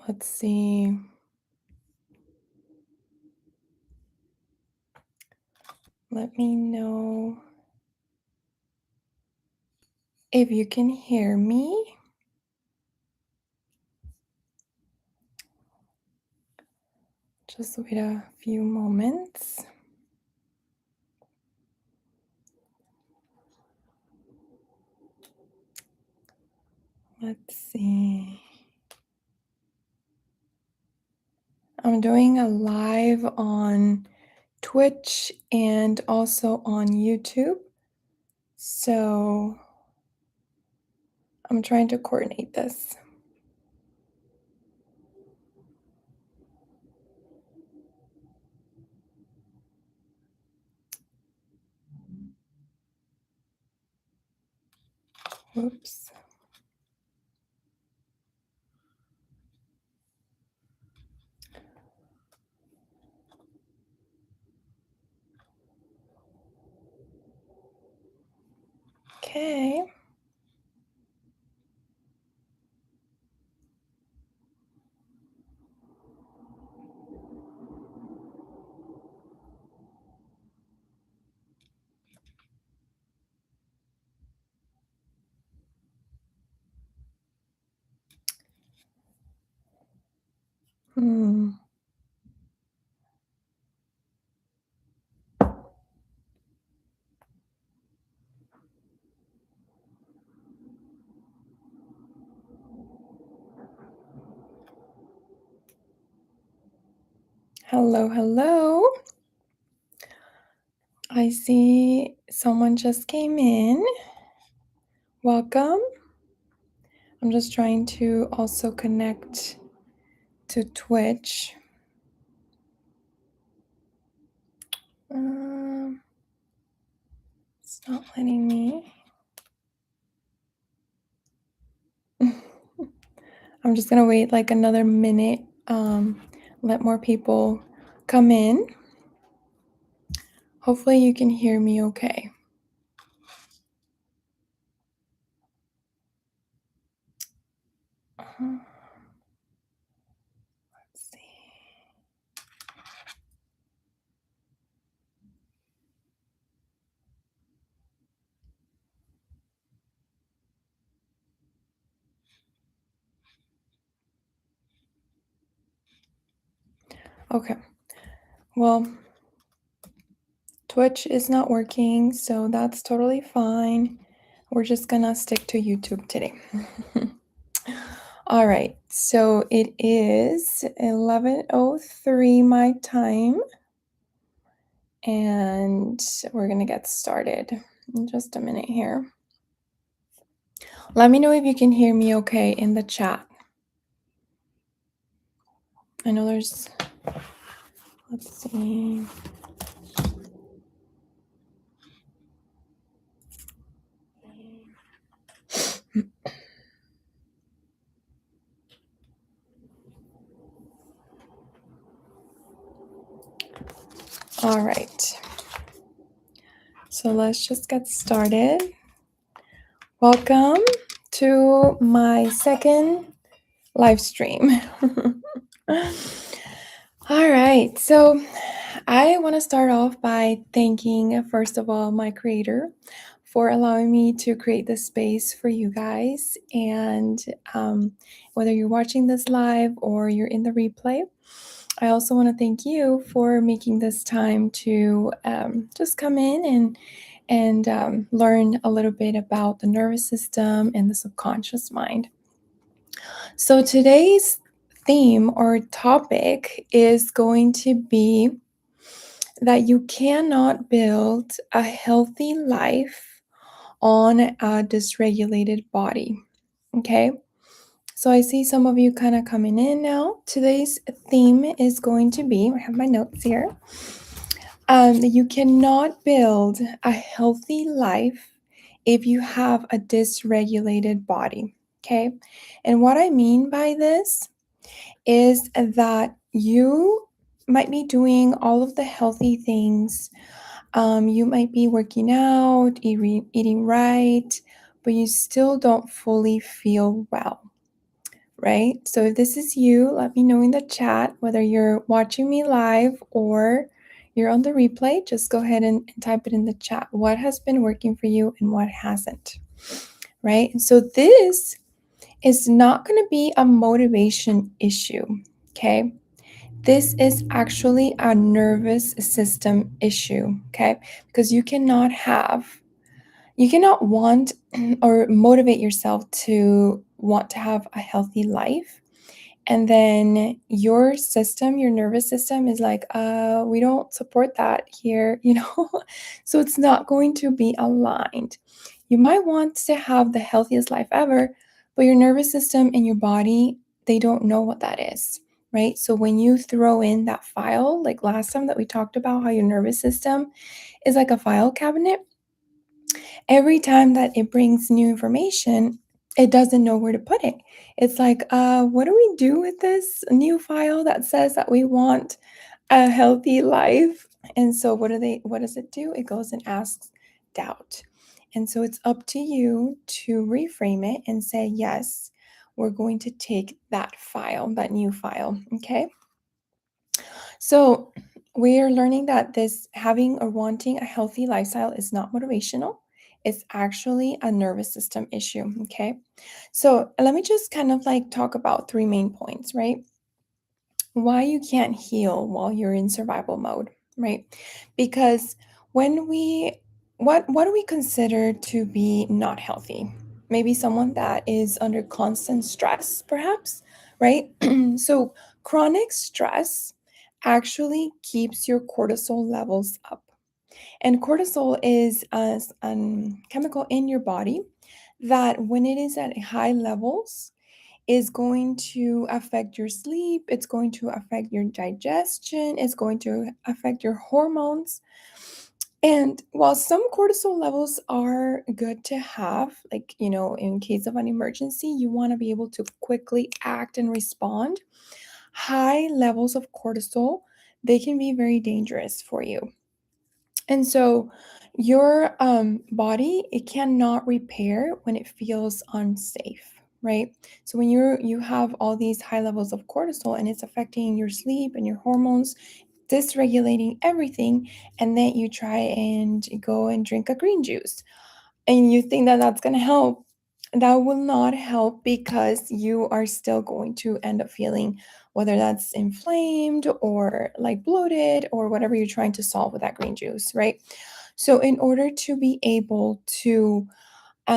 Let's see. Let me know if you can hear me. Just wait a few moments. Let's see. I'm doing a live on Twitch and also on YouTube. So I'm trying to coordinate this. Oops. Okay. Hmm. Hello, hello. I see someone just came in. Welcome. I'm just trying to also connect to Twitch. It's not letting me. I'm just gonna wait like another minute. Let more people come in. Hopefully you can hear me okay. Let's see. Okay. Well, Twitch is not working, so that's totally fine. We're just gonna stick to YouTube today. All right, so it is 11:03 my time, and we're gonna get started in just a minute here. Let me know if you can hear me okay in the chat. I know let's see. All right. So let's just get started. Welcome to my second live stream. All right. So I want to start off by thanking, first of all, my creator for allowing me to create this space for you guys. And whether you're watching this live or you're in the replay, I also want to thank you for making this time to just come in and learn a little bit about the nervous system and the subconscious mind. So today's theme or topic is going to be that you cannot build a healthy life on a dysregulated body. Okay. So I see some of you kind of coming in now. Today's theme is going to be, I have my notes here. You cannot build a healthy life if you have a dysregulated body. Okay. And what I mean by this is that you might be doing all of the healthy things. You might be working out, eating right, but you still don't fully feel well, right? So if this is you, let me know in the chat, whether you're watching me live or you're on the replay. Just go ahead and type it in the chat. What has been working for you and what hasn't, right? And so this is not going to be a motivation issue, okay? This is actually a nervous system issue, okay? Because you cannot want or motivate yourself to want to have a healthy life. And then your system, your nervous system is like, we don't support that here, So it's not going to be aligned. You might want to have the healthiest life ever, but your nervous system and your body, they don't know what that is, right? So when you throw in that file, like last time that we talked about how your nervous system is like a file cabinet, every time that it brings new information, it doesn't know where to put it. It's like, what do we do with this new file that says that we want a healthy life? And so what does it do? It goes and asks doubt. And so it's up to you to reframe it and say, yes, we're going to take that file, that new file. Okay. So we are learning that this having or wanting a healthy lifestyle is not motivational. It's actually a nervous system issue. Okay. So let me just kind of like talk about three main points, right? Why you can't heal while you're in survival mode, right? Because when we what do we consider to be not healthy? Maybe someone that is under constant stress, perhaps, right? So chronic stress actually keeps your cortisol levels up. And cortisol is a chemical in your body that when it is at high levels, is going to affect your sleep, it's going to affect your digestion, it's going to affect your hormones. And while some cortisol levels are good to have, like, in case of an emergency, you want to be able to quickly act and respond, high levels of cortisol, they can be very dangerous for you. And so your body, it cannot repair when it feels unsafe, right? So when you have all these high levels of cortisol and it's affecting your sleep and your hormones, dysregulating everything, and then you try and go and drink a green juice and you think that that's going to help, that will not help because you are still going to end up feeling whether that's inflamed or like bloated or whatever you're trying to solve with that green juice, right? So, in order to be able to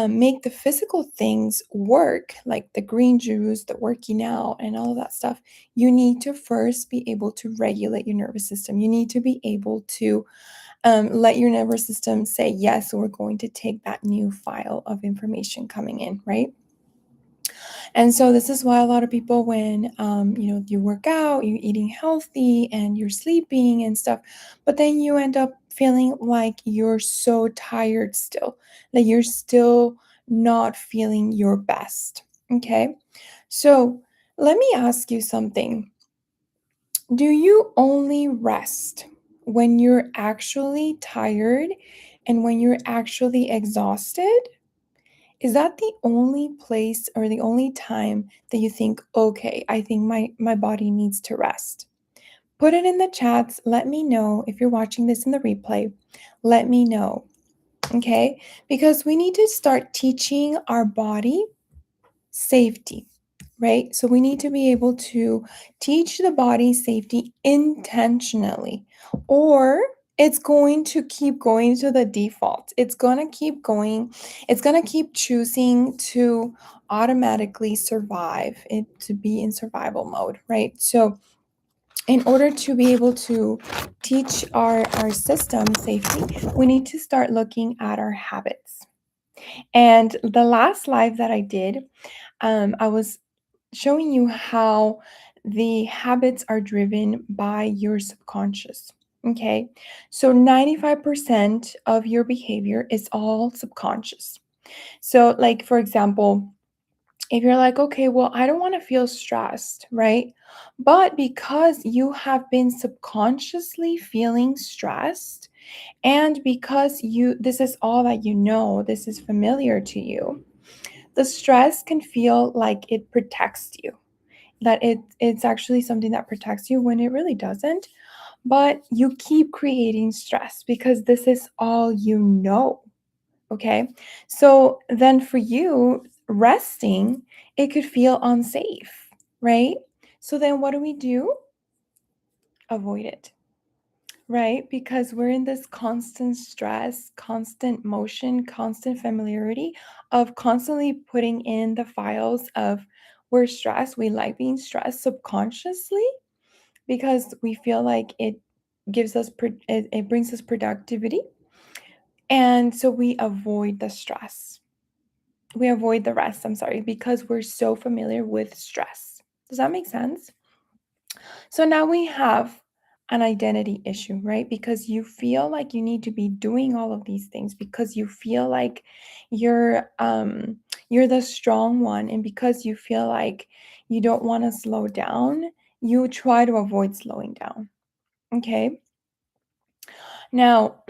make the physical things work, like the green juice, the working out, and all of that stuff, you need to first be able to regulate your nervous system. You need to be able to let your nervous system say, yes, we're going to take that new file of information coming in, right? And so this is why a lot of people, when you work out, you're eating healthy and you're sleeping and stuff, but then you end up feeling like you're so tired still, that you're still not feeling your best. Okay. So let me ask you something. Do you only rest when you're actually tired and when you're actually exhausted? Is that the only place or the only time that you think, okay, I think my body needs to rest? Put it in the chats. Let me know if you're watching this in the replay. Let me know, okay? Because we need to start teaching our body safety, right? So we need to be able to teach the body safety intentionally, or it's going to keep going to the default. It's going to keep going. It's going to keep choosing to automatically survive, it to be in survival mode, right? So in order to be able to teach our system safety, we need to start looking at our habits. And the last live that I did, I was showing you how the habits are driven by your subconscious. Okay. So 95% of your behavior is all subconscious. So, like, for example, if you're like, okay, well, I don't want to feel stressed, right? But because you have been subconsciously feeling stressed, and because this is all that you know, this is familiar to you, The stress can feel like it protects you, that it's actually something that protects you when it really doesn't. But you keep creating stress because this is all you know. Okay. So then for you, resting, it could feel unsafe, right? So then what do? Avoid it, right? Because we're in this constant stress, constant motion, constant familiarity of constantly putting in the files of we're stressed. We like being stressed subconsciously because we feel like it it brings us productivity. And so we avoid the stress. We avoid the rest, I'm sorry, because we're so familiar with stress. Does that make sense? So now we have an identity issue, right? Because you feel like you need to be doing all of these things because you feel like you're the strong one, and because you feel like you don't want to slow down, you try to avoid slowing down. Okay? Now,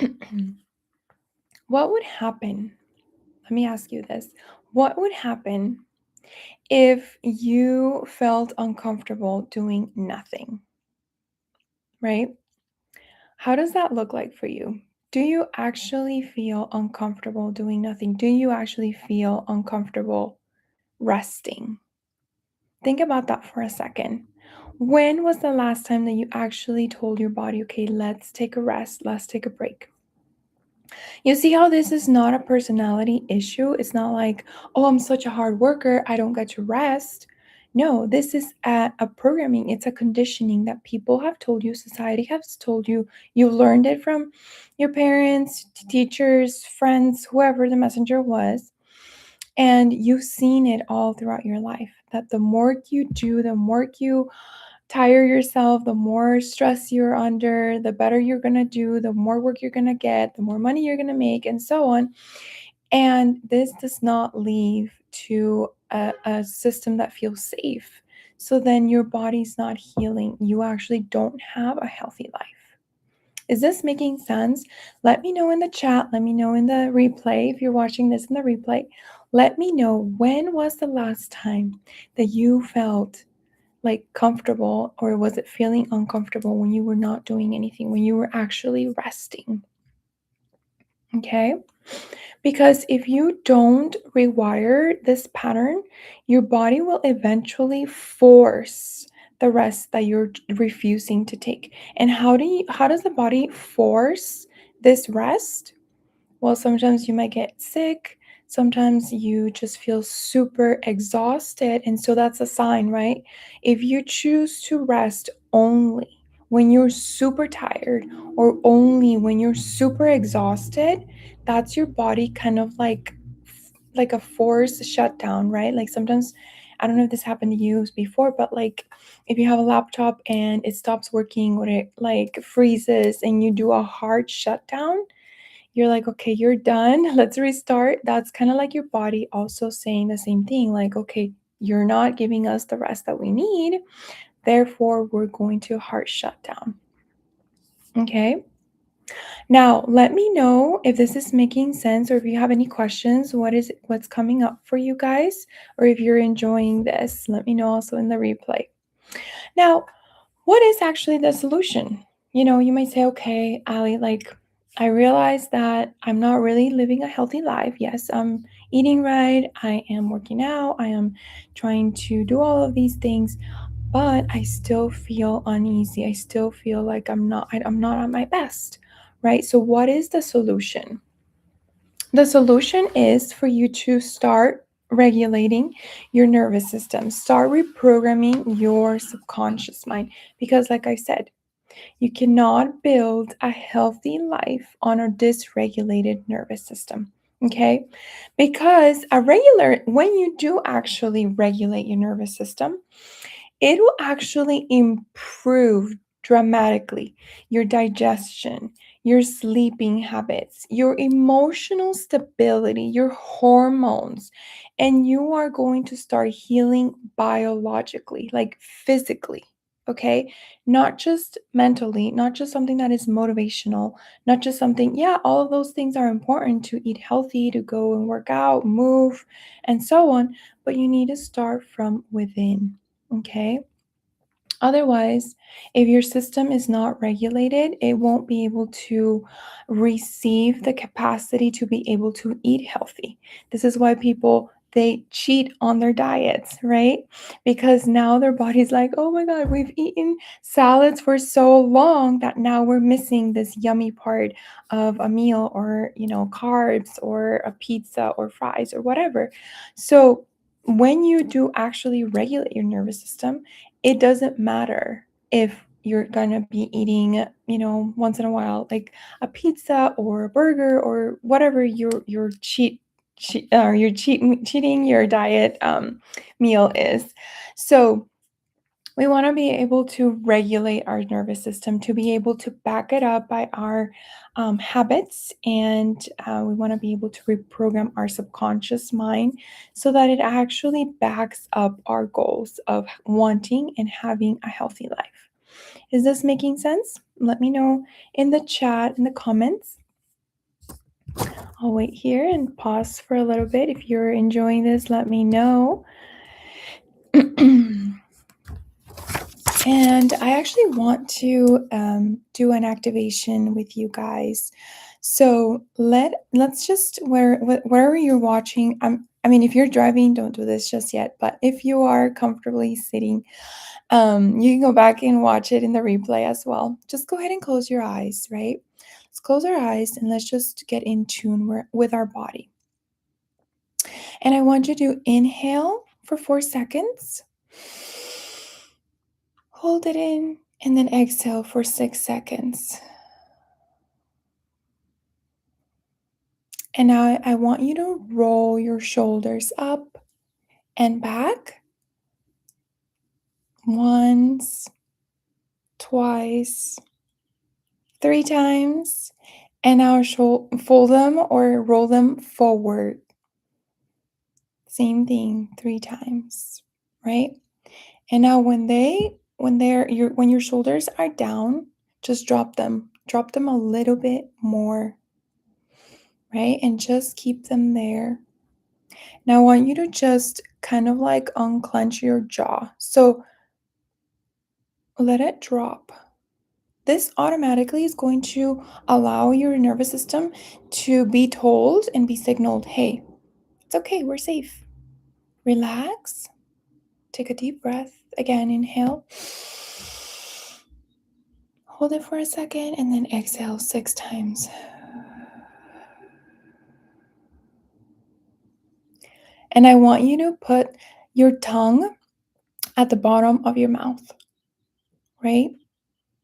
what would happen? Let me ask you this. What would happen if you felt uncomfortable doing nothing, right? How does that look like for you? Do you actually feel uncomfortable doing nothing? Do you actually feel uncomfortable resting? Think about that for a second. When was the last time that you actually told your body, okay, let's take a rest, let's take a break? You see how this is not a personality issue? It's not like, oh, I'm such a hard worker, I don't get to rest. No, this is a programming. It's a conditioning that people have told you, society has told you. You learned it from your parents, teachers, friends, whoever the messenger was. And you've seen it all throughout your life that the more you do, the more you tire yourself, the more stress you're under, the better you're going to do, the more work you're going to get, the more money you're going to make, and so on. And this does not lead to a system that feels safe. So then your body's not healing. You actually don't have a healthy life. Is this making sense? Let me know in the chat. Let me know in the replay. If you're watching this in the replay, let me know, when was the last time that you felt like comfortable, or was it feeling uncomfortable when you were not doing anything, when you were actually resting? Okay? Because if you don't rewire this pattern, your body will eventually force the rest that you're refusing to take. And how does the body force this rest? Well, sometimes you might get sick. Sometimes you just feel super exhausted. And so that's a sign, right? If you choose to rest only when you're super tired or only when you're super exhausted, that's your body kind of like a forced shutdown, right? Like sometimes, I don't know if this happened to you before, but like if you have a laptop and it stops working or it like freezes and you do a hard shutdown, you're like, okay, you're done. Let's restart. That's kind of like your body also saying the same thing. Like, okay, you're not giving us the rest that we need. Therefore, we're going to hard shut down. Okay. Now, let me know if this is making sense or if you have any questions. What's coming up for you guys? Or if you're enjoying this, let me know also in the replay. Now, what is actually the solution? You might say, okay, Ali, like, I realize that I'm not really living a healthy life. Yes, I'm eating right. I am working out. I am trying to do all of these things, but I still feel uneasy. I still feel like I'm not at my best, right? So what is the solution? The solution is for you to start regulating your nervous system, start reprogramming your subconscious mind. Because, like I said, you cannot build a healthy life on a dysregulated nervous system. Okay? Because when you do actually regulate your nervous system, it will actually improve dramatically your digestion, your sleeping habits, your emotional stability, your hormones, and you are going to start healing biologically, like physically. okay? Not just mentally, not just something that is motivational, not just something, yeah, all of those things are important to eat healthy, to go and work out, move, and so on, but you need to start from within, okay? Otherwise, if your system is not regulated, it won't be able to receive the capacity to be able to eat healthy. This is why people they cheat on their diets, right? Because now their body's like, "Oh my god, we've eaten salads for so long that now we're missing this yummy part of a meal or, carbs or a pizza or fries or whatever." So, when you do actually regulate your nervous system, it doesn't matter if you're gonna be eating, once in a while, like a pizza or a burger or whatever your or your cheating your diet meal is. So we want to be able to regulate our nervous system, to be able to back it up by our habits, and we want to be able to reprogram our subconscious mind so that it actually backs up our goals of wanting and having a healthy life. Is this making sense? Let me know in the chat, in the comments. I'll wait here and pause for a little bit. If you're enjoying this, let me know. And I actually want to do an activation with you guys. So let's just wherever you're watching. I mean, if you're driving, don't do this just yet. But if you are comfortably sitting, you can go back and watch it in the replay as well. Just go ahead and close your eyes, right? Let's close our eyes and let's just get in tune with our body. And I want you to inhale for 4 seconds. Hold it in and then exhale for 6 seconds. And now I want you to roll your shoulders up and back. Once, twice, 3 times. And now fold them or roll them forward. Same thing 3 times, right? And now when your shoulders are down, just drop them. Drop them a little bit more, right? And just keep them there. Now I want you to just kind of like unclench your jaw. So let it drop. This automatically is going to allow your nervous system to be told and be signaled, hey, it's okay, we're safe. Relax. Take a deep breath. Again, inhale. Hold it for a second and then exhale 6 times. And I want you to put your tongue at the bottom of your mouth, right?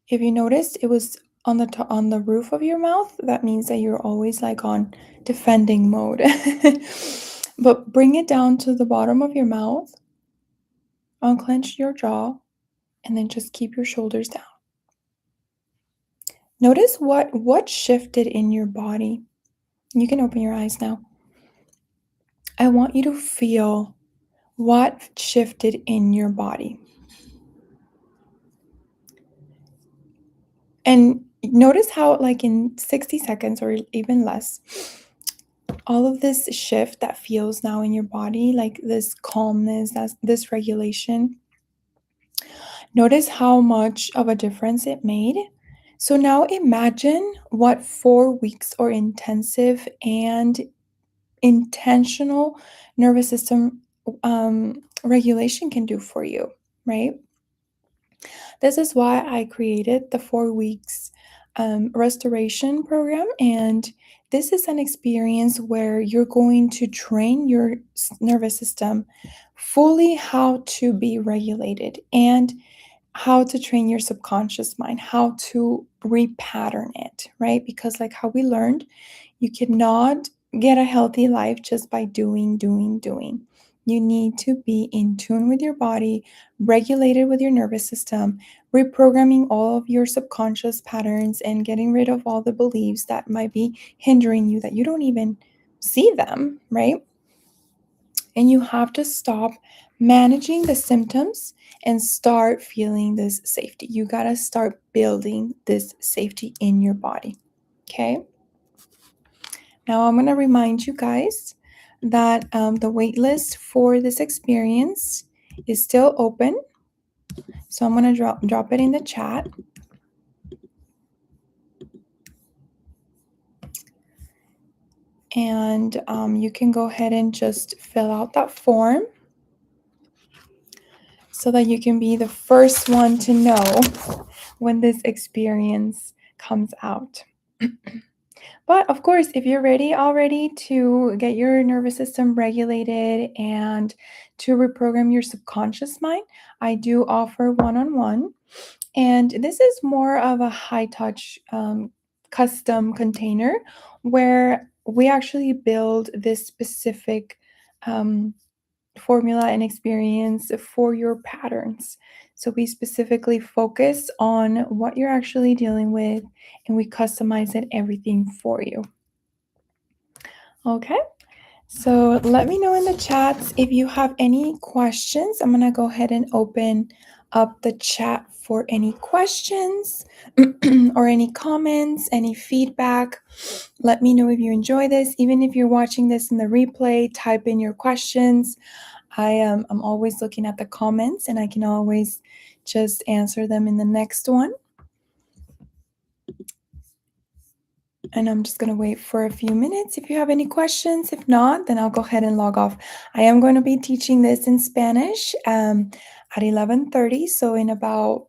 If you noticed, it was on the roof of your mouth. That means that you're always like on defending mode. But bring it down to the bottom of your mouth, unclench your jaw, and then just keep your shoulders down. Notice what shifted in your body. You can open your eyes now. I want you to feel what shifted in your body. And notice how, like in 60 seconds or even less, all of this shift that feels now in your body, like this calmness, this regulation, notice how much of a difference it made. So now imagine what 4 weeks or intensive and intentional nervous system regulation can do for you, right? This is why I created the 4 weeks restoration program. And this is an experience where you're going to train your nervous system fully how to be regulated and how to train your subconscious mind, how to repattern it, right? Because, like how we learned, you cannot get a healthy life just by doing, doing, doing. You need to be in tune with your body, regulated with your nervous system, reprogramming all of your subconscious patterns and getting rid of all the beliefs that might be hindering you that you don't even see them, right? And you have to stop managing the symptoms and start feeling this safety. You got to start building this safety in your body. Okay. Now, I'm going to remind you guys that the wait list for this experience is still open. So I'm going to drop it in the chat. And you can go ahead and just fill out that form so that you can be the first one to know when this experience comes out. But of course, if you're ready already to get your nervous system regulated and to reprogram your subconscious mind, I do offer one-on-one. And this is more of a high touch custom container where we actually build this specific um, formula and experience for your patterns. So we specifically focus on what you're actually dealing with and we customize it everything for you. Okay. So let me know in the chats if you have any questions. I'm going to go ahead and open up the chat for any questions or any comments, any feedback. Let me know if you enjoy this. Even if you're watching this in the replay, type in your questions. I'm always looking at the comments and I can always just answer them in the next one. And I'm just going to wait for a few minutes if you have any questions. If not, then I'll go ahead and log off. I am going to be teaching this in Spanish at 11:30, so in about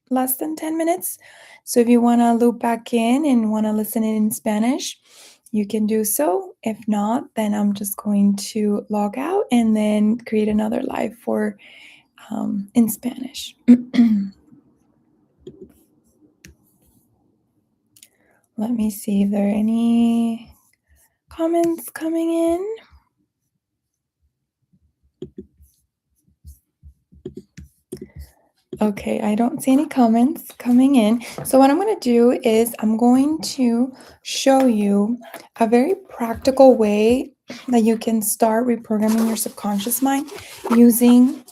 less than 10 minutes. So if you want to loop back in and want to listen in Spanish, you can do so. If not, then I'm just going to log out and then create another live for in Spanish. Let me see if there are any comments coming in. Okay, I don't see any comments coming in. So what I'm going to do is I'm going to show you a very practical way that you can start reprogramming your subconscious mind using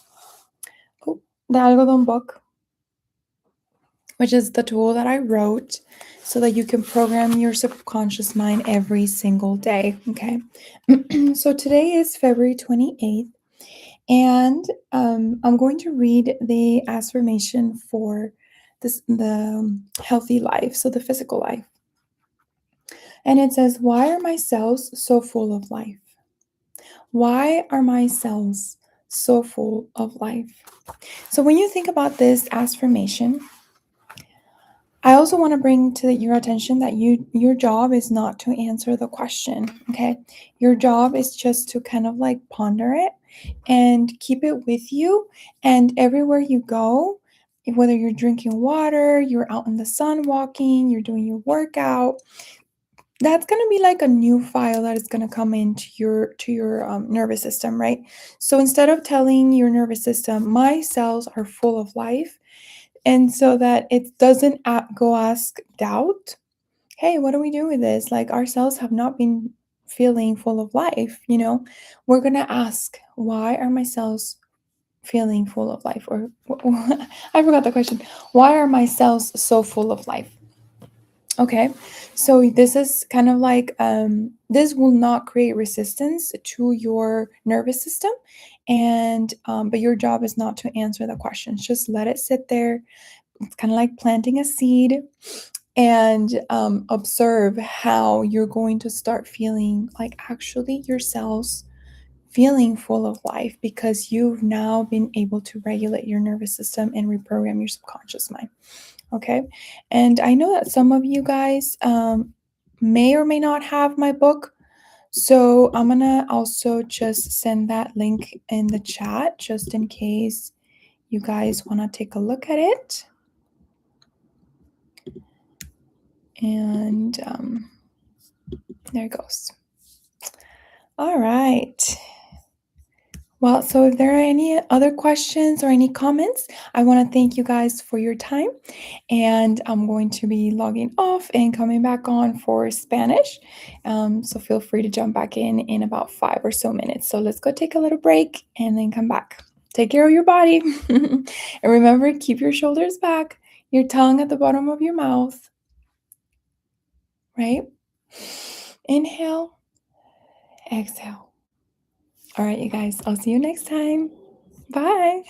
the algodón book, which is the tool that I wrote so that you can program your subconscious mind every single day. Okay. So today is February 28th. And I'm going to read the affirmation for the healthy life, so the physical life. And it says, why are my cells so full of life? Why are my cells so full of life? So when you think about this affirmation, I also want to bring to your attention that your job is not to answer the question, okay? Your job is just to kind of like ponder it and keep it with you. And everywhere you go, whether you're drinking water, you're out in the sun walking, you're doing your workout, that's going to be like a new file that is going to come into your nervous system, right? So instead of telling your nervous system, my cells are full of life, and so that it doesn't go ask doubt, hey, what do we do with this? Like our cells have not been feeling full of life, we're going to ask, why are my cells feeling full of life? Or I forgot the question. Why are my cells so full of life? Okay, so this is kind of like this will not create resistance to your nervous system, and but your job is not to answer the questions. Just let it sit there. It's kind of like planting a seed, and observe how you're going to start feeling like actually your cells feeling full of life because you've now been able to regulate your nervous system and reprogram your subconscious mind. Okay. And I know that some of you guys may or may not have my book. So I'm going to also just send that link in the chat just in case you guys want to take a look at it. And there it goes. All right. Well, so if there are any other questions or any comments, I want to thank you guys for your time. And I'm going to be logging off and coming back on for Spanish. So feel free to jump back in about 5 or so minutes. So let's go take a little break and then come back. Take care of your body. And remember, keep your shoulders back, your tongue at the bottom of your mouth, right? Inhale, exhale. All right, you guys, I'll see you next time. Bye.